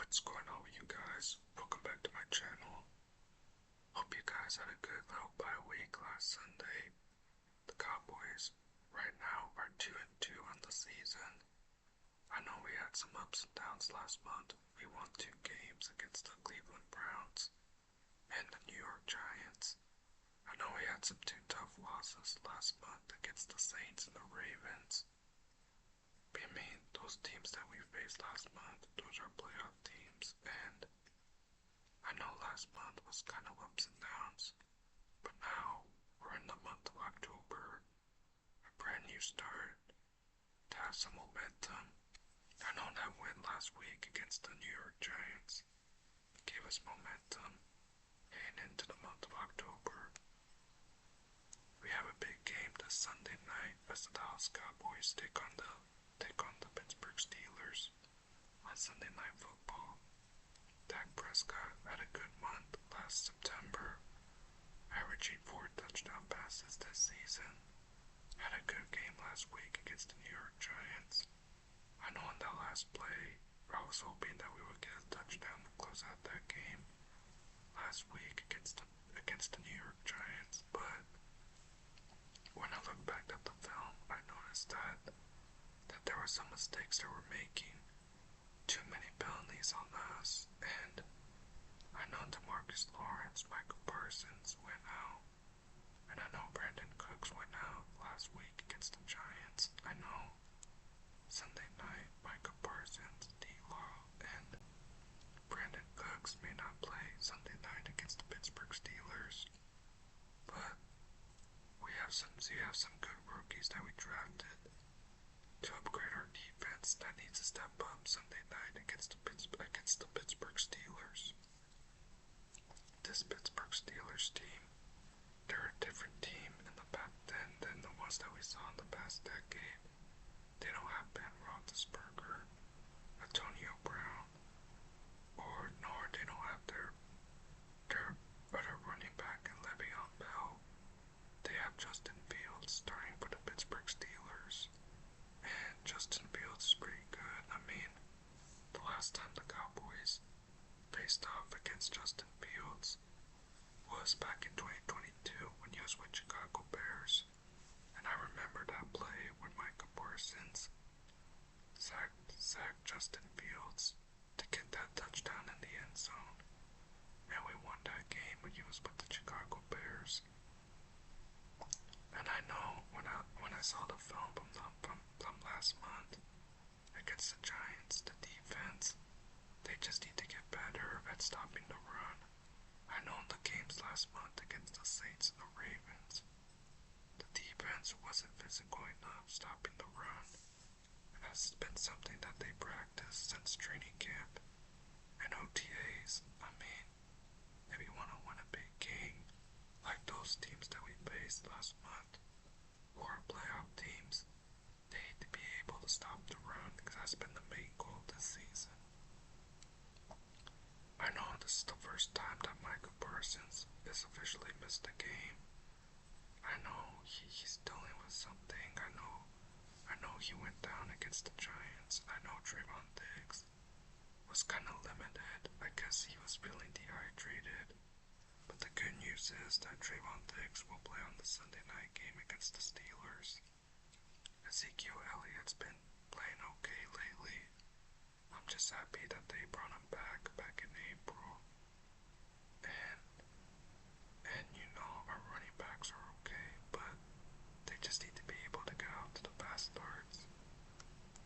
What's going on with you guys? Welcome back to my channel. Hope you guys had a good little bye week last Sunday. The Cowboys right now are 2-2 on the season. I know we had some ups and downs last month. We won 2 games against the Cleveland Browns and the New York Giants. I know we had some 2 tough losses last month against the Saints and the Ravens. I mean, those teams that we faced last month, those are playoff teams, and I know last month was kind of ups and downs, but now we're in the month of October, a brand new start, to have some momentum. I know that win last week against the New York Giants gave us momentum heading into the month of October. We have a big game this Sunday night as the Dallas Cowboys take on the Pittsburgh Steelers on Sunday Night Football. Dak Prescott had a good month last September, averaging 4 touchdown passes this season. Had a good game last week against the New York Giants. I know in that last play, I was hoping that we would get a touchdown to close out that game last week against the New York Giants, but when I look back at the film, I noticed that there were some mistakes that we're making. Too many penalties on us, and I know DeMarcus Lawrence, Michael Parsons went out, and I know Brandon Cooks went out last week against the Giants. I know Sunday night Michael Parsons, D-Law, and Brandon Cooks may not play Sunday night against the Pittsburgh Steelers, but we have some good rookies that we drafted to upgrade our defense that needs to step up Sunday night against the Pittsburgh Steelers. This Pittsburgh Steelers team, they're a different team in the back than the ones that we saw in the past decade. They don't have Ben Roethlisberger, Antonio Brown, nor they don't have their other running back in Le'Veon Bell. They have Justin Fields starting for the Pittsburgh Steelers. And Justin Fields is pretty good. I mean, the last time the Cowboys faced off against Justin Fields was back in 2022 when he was with Chicago Bears. And I remember that play when Micah Parsons sacked Justin Fields to get that touchdown in the end zone. And we won that game when he was with the Chicago Bears. And I know when I saw the film from last month against the Giants, the defense, they just need to get better at stopping the run. I know in the games last month against the Saints and the Ravens, the defense wasn't physical enough stopping the run. And that's been something that they practiced since training camp and OTAs. I mean, if you want to win a big game like those teams that we faced last month, who are playoff teams, they need to be able to stop the run because that's been the main goal this season. I know this is the first time that Michael Parsons has officially missed a game. I know he's dealing with something. I know he went down against the Giants. I know Trayvon Diggs was kind of limited. I guess he was feeling dehydrated. But the good news is that Trayvon Diggs will play on the Sunday night game against the Steelers. Ezekiel Elliott's been playing okay lately. I'm just happy that they brought him back in April. And you know, our running backs are okay, but they just need to be able to get out to the fast starts.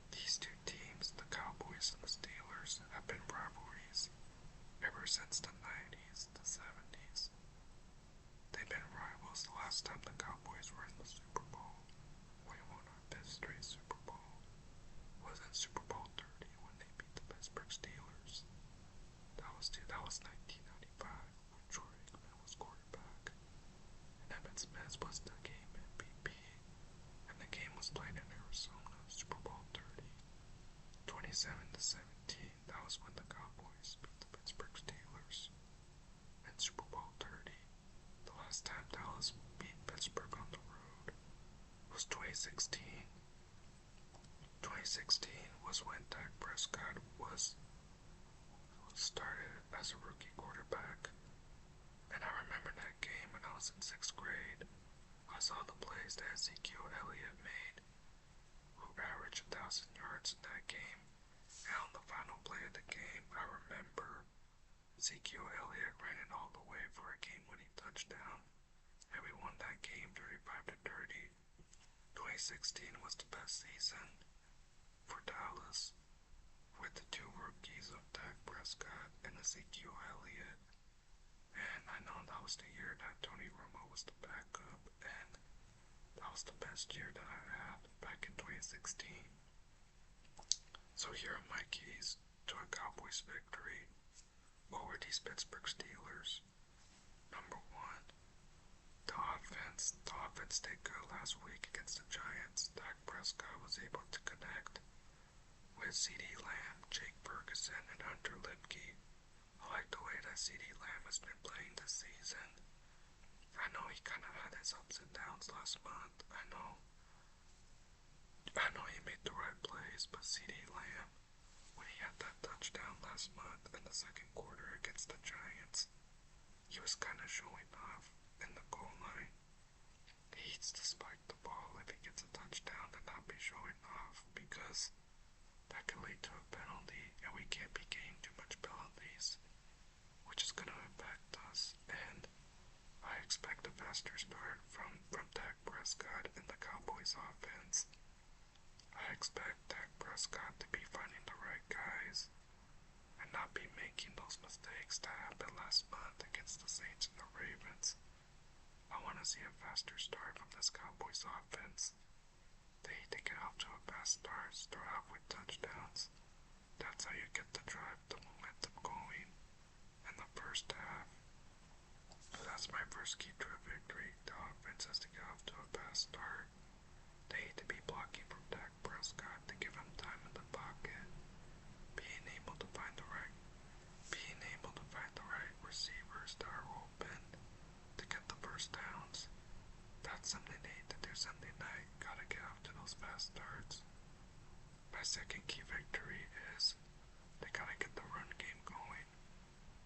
These two teams, the Cowboys and the Steelers, have been rivalries ever since the 90s, the 70s. They've been rivals. The last time the Cowboys were in the Super Bowl, we won our 5th straight Super Bowl, was in Super Bowl 30 when they beat the Pittsburgh Steelers. That was 1995 when Troy Aikman was quarterback, and Emmitt Smith was the game MVP, and the game was played in Arizona, Super Bowl 30. 27-17, that was when the Cowboys beat the Pittsburgh Steelers. In Super Bowl 30, the last time Dallas beat Pittsburgh on the road was 2016. 2016 was when Dak Prescott was Ezekiel Elliott ran it all the way for a game-winning touchdown, and we won that game 35-30. 2016 was the best season for Dallas, with the two rookies of Dak Prescott and Ezekiel Elliott. And I know that was the year that Tony Romo was the backup, and that was the best year that I had back in 2016. So here are my keys to a Cowboys victory over these Pittsburgh Steelers. Number one, the offense. The offense did good last week against the Giants. Dak Prescott was able to connect with CeeDee Lamb, Jake Ferguson, and Hunter Lipke. I like the way that CeeDee Lamb has been playing this season. I know he kind of had his ups and downs last month. I know he made the right plays, but CeeDee Lamb, when he had that touchdown last month in the second quarter against the Giants, he was kind of showing off in the goal line. He needs to spike the ball if he gets a touchdown and not be showing off, because that can lead to a penalty, and we can't be getting too much penalties, which is going to impact us. And I expect a faster start from Dak Prescott and the Cowboys offense. I expect Dak Prescott to be finding the right guys and not be making those mistakes that happened last month against the Saints and the Ravens. I want to see a faster start from this Cowboys offense. They need to get off to a fast start, start off with touchdowns. That's how you get the drive, the momentum going in the first half. So that's my first key to a victory. The offense has to get off to a fast start. They need to be blocking from Dak Prescott to give him time in the pocket. Being able to find the right receivers that are open to get the first downs. That's something they need to do Sunday night. Gotta get off to those fast starts. My second key victory is they gotta get the run game going.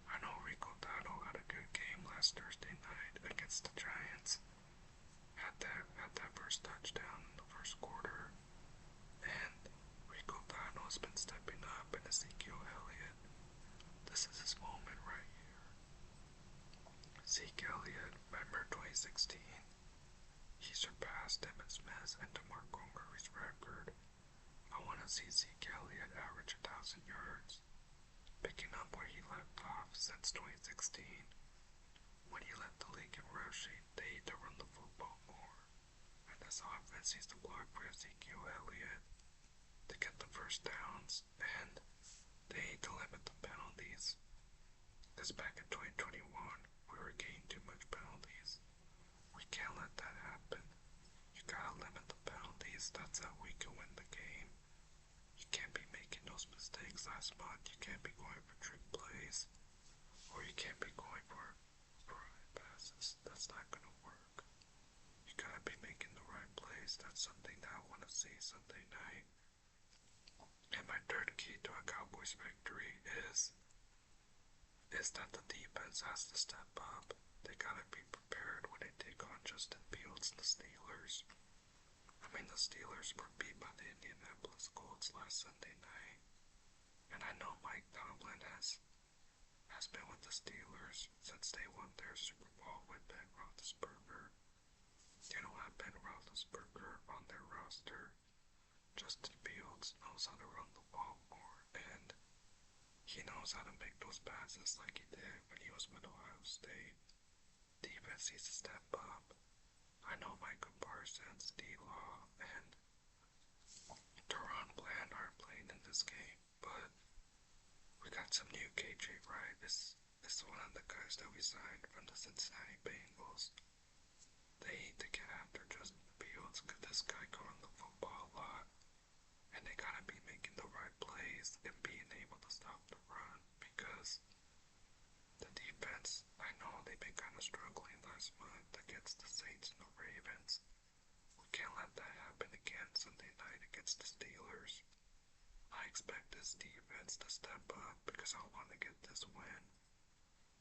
I know Rico Dowdle had a good game last Thursday night against the Giants. Had that first touchdown in the first quarter. And Rico Dowdle has been stepping up, and Ezekiel Elliott, this is his moment right here. Zeke Elliott, remember 2016? He surpassed Emmitt Smith and DeMarco Murray's record. I want to see Zeke Elliott average 1,000 yards, picking up where he left off since 2016. When he led the league in rushing, they need to run the football more. And this offense needs to block for Ezekiel Elliott to get the first downs, and they need to limit the penalties. Because back in 2021, we were getting too much penalties. We can't let that happen. You gotta limit the penalties. That's how we can win the game. You can't be making those mistakes last month. You can't be going for trick plays, or you can't be going for right passes. That's not gonna work. You gotta be making the right plays. That's something that I want to see Sunday night. And my third key to a Cowboys victory is that the defense has to step up. They gotta be prepared when they take on Justin Fields and the Steelers. I mean, the Steelers were beat by the Indianapolis Colts last Sunday night. And I know Mike Tomlin has been with the Steelers since they won their Super Bowl with Ben Roethlisberger. They don't have Ben Roethlisberger on their roster. Justin Fields knows how to run the ball more, and he knows how to make those passes like he did when he was with Ohio State. Defense needs to step up. I know Micah Parsons, D-Law, and Teron Bland aren't playing in this game, but we got some new KJ Wright. This is one of the guys that we signed from the Cincinnati Bengals. They need to get after Justin Fields, because this guy can run the football a lot. And they gotta be making the right plays and being able to stop the run, because the defense, I know they've been kind of struggling last month against the Saints and the Ravens. We can't let that happen again Sunday night against the Steelers. I expect this defense to step up, because I want to get this win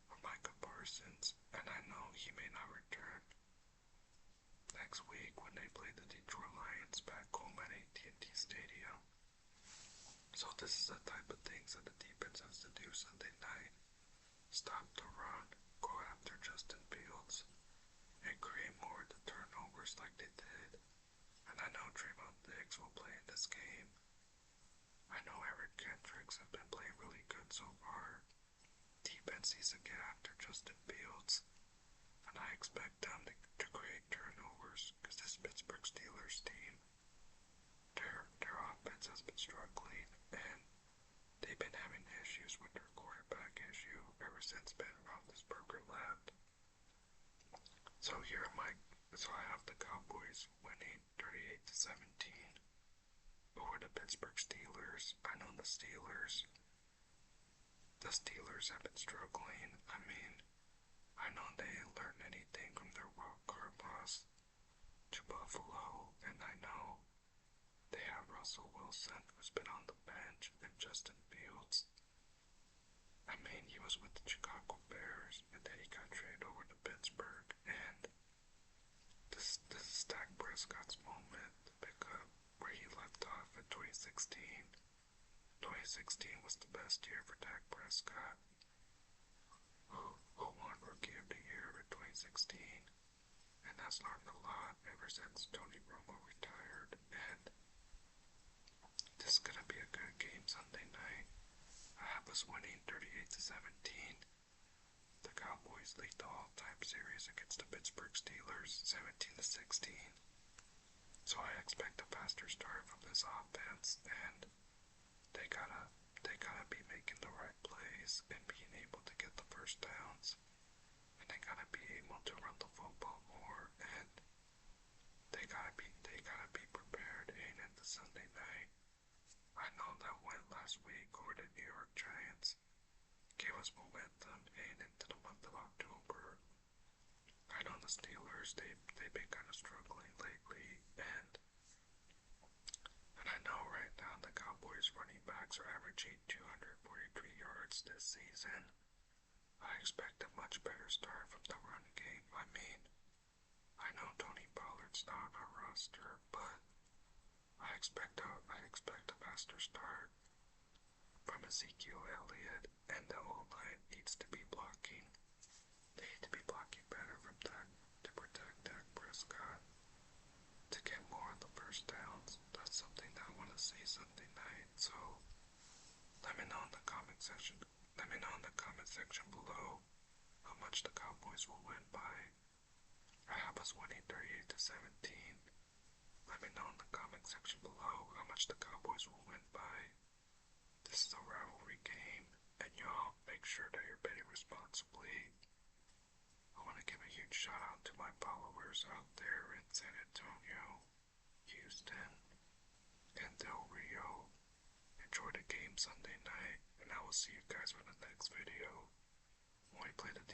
for Micah Parsons, and I know he may not return next week when they play the Detroit Lions back home at AT&T Stadium. So this is the type of things that the defense has to do Sunday night. stop the run, go after Justin Fields, and create more of the turnovers like they did. And I know Trayvon Diggs will play in this game. I know Eric Kendricks have been playing really good so far. Defense needs to get after Justin Fields, and I expect them to create turnovers because this Pittsburgh Steelers team, their offense has been struggling, and they've been having issues with their quarterback issue ever since Ben Roethlisberger left. So so I have the Cowboys winning 38-17 over the Pittsburgh Steelers. I know the Steelers have been struggling. I mean, I know they didn't learn anything from their wild card loss to Buffalo, and I know they have Russell Wilson, who's been on the bench, and Justin Fields. I mean, he was with the Chicago Bears, and then he got traded over to Pittsburgh, and this is Dak Prescott's moment to pick up where he left off in 2016. 2016 was the best year for Dak Prescott, who won Rookie of the Year in 2016, and that's learned a lot ever since Tony Romo retired, and this is going to be a good game Sunday night. I have us winning 38-17. The Cowboys lead the all-time series against the Pittsburgh Steelers 17-16. So I expect a faster start from this offense, and they gotta be making the right plays and being able to get the first downs, and they gotta be able to run the football more, and they gotta be prepared heading into Sunday night. I know that win last week over the New York Giants gave us momentum heading into the month of October. I know the Steelers, they've been kind of struggling lately, and I know right now the Cowboys running backs are averaging 243 yards this season. I expect a much better start from the run game. I mean, I know Tony Pollard's not on our roster, but I expect a faster start from Ezekiel Elliott, and the O-line needs to be blocking. They need to be blocking better from Dak to protect Dak Prescott to get more of the first downs. That's something that I want to see Sunday night. So let me know in the comment section. Let me know in the comment section below how much the Cowboys will win by. I have us winning 38-17. Let me know in the comment section below how much the Cowboys will win by. This is a rivalry game, and y'all make sure that you're betting responsibly. I want to give a huge shout out to my followers out there in San Antonio, Houston, and Del Rio. Enjoy the game Sunday night, and I will see you guys for the next video when we play the